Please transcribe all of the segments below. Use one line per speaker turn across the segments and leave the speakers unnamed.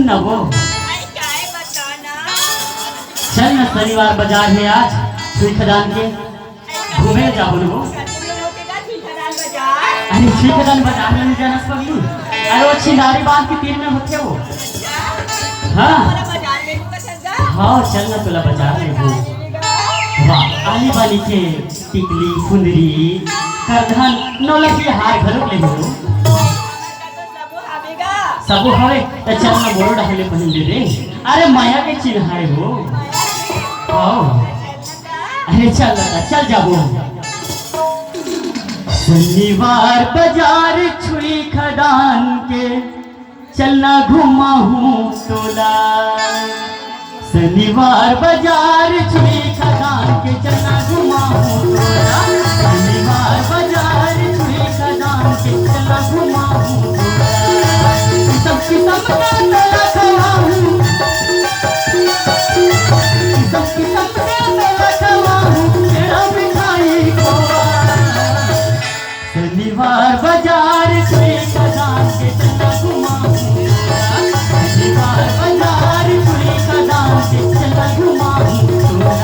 सुन ना वो,
क्या है बताना।
चल ना शनिवार बाजार है आज सुई खदान के घूमे जाओ ना वो। अरे सुई खदान बाजार में नहीं जाना पगलू, अरे वो छिंदारी बांध के तीर में होते वो। हाँ हाँ चल ना तुला बाजार में हो। वाह आली बाली के टिकली फुंदरी करधन नौलखी हार घरों ले हो सबो हवे त चल ना बोरो ढाले पहन दे रे। अरे माया के चिन्ह है वो। आओ अरे चल चल जाबो। शनिवार बाजार छुई खदान के चलना घुमा हूँ तोला। शनिवार बाजार छुई खदान के चलना घुमा हूँ तोला। शनिवार बाजार छुई खदान के चलना घुमा हूँ तोला। सबकी सबका तोला खवा हूँ, सबकी सबका तोला खवा हूँ तेरा मिठाई खोआ। शनिवार बाजार छुई खदान के चलना घुमा हूँ तोला। शनिवार बाजार छुई खदान के चलना घुमा हूँ तोला।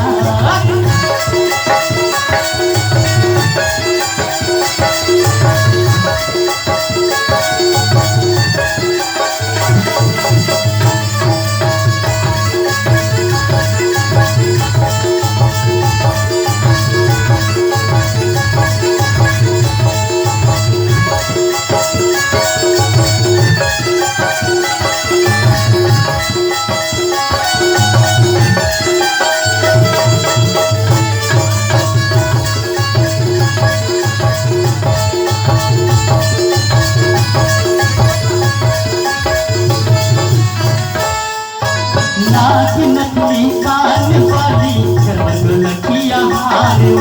नाक नथनी कान वाली करवल लखिया हारो।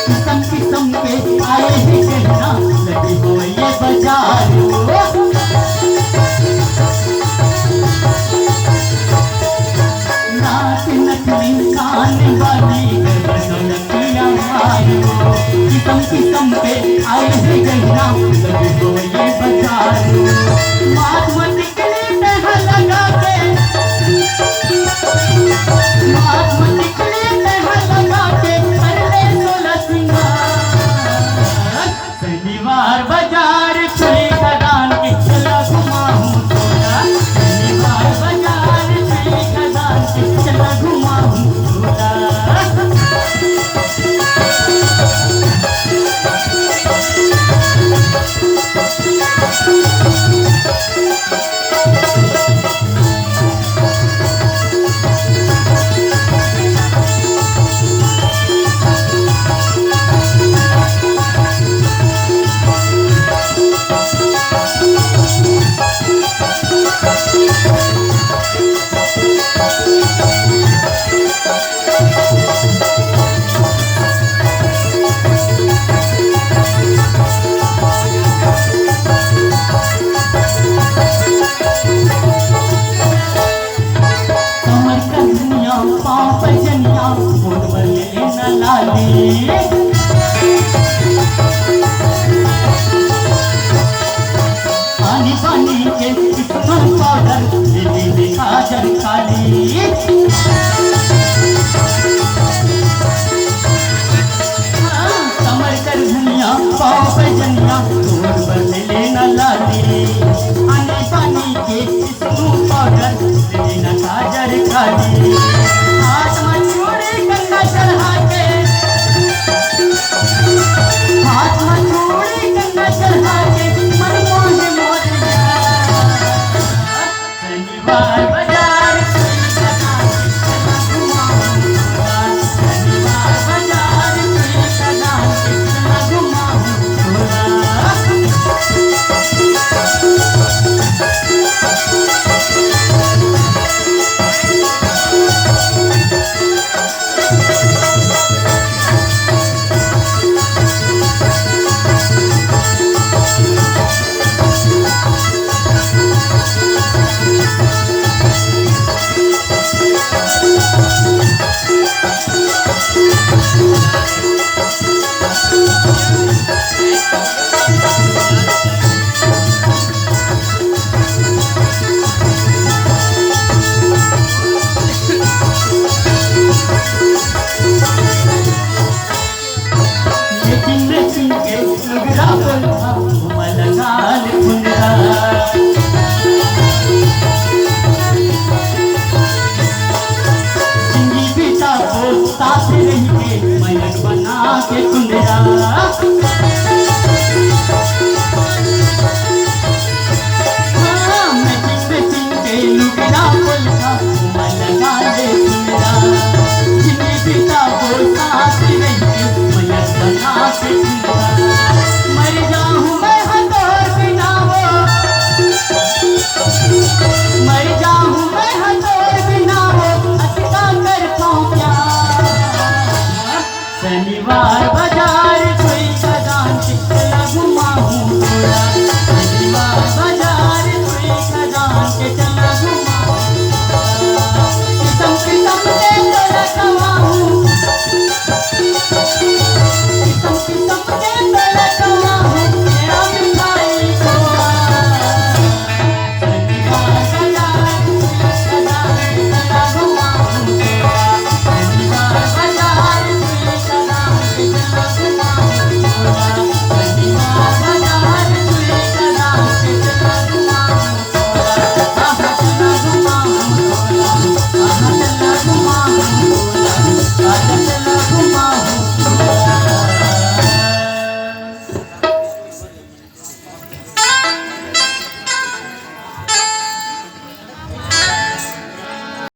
किस्म किस्म के आए ही गहना लगी हो ये बाजारो। नाक नथनी कान वाली करवल लखिया हारो। किस्म किस्म के आए ही गहना लगी हो ये बाजारो। महात्मा टिकली तह लगा के, महात्मा टिकली तह लगा के कर ले 16 सिंगार। शनिवार बाजार छुई खदान के चला घुमा हूँ तोला। शनिवार बाजार छुई खदान के चला घुमा हूँ तोला। पानी पानी के पाउडर दिल्ली काजर काली। कमर कर धनिया पाँव पे जनिया तोड़ बदले लेना लाली। पानी पानी के पाउडर दिल्ली काजर काली। हाथ में छोड़े गंगा चढ़ा के, हाथ में छोड़े गंगा चढ़ा के मन मोहे मोरिया। शनिवार बाजार छुई खदान के चलना घुमा हूँ तोला। शनिवार बाजार छुई खदान के चलना घुमा हूँ तोला। के कुंदे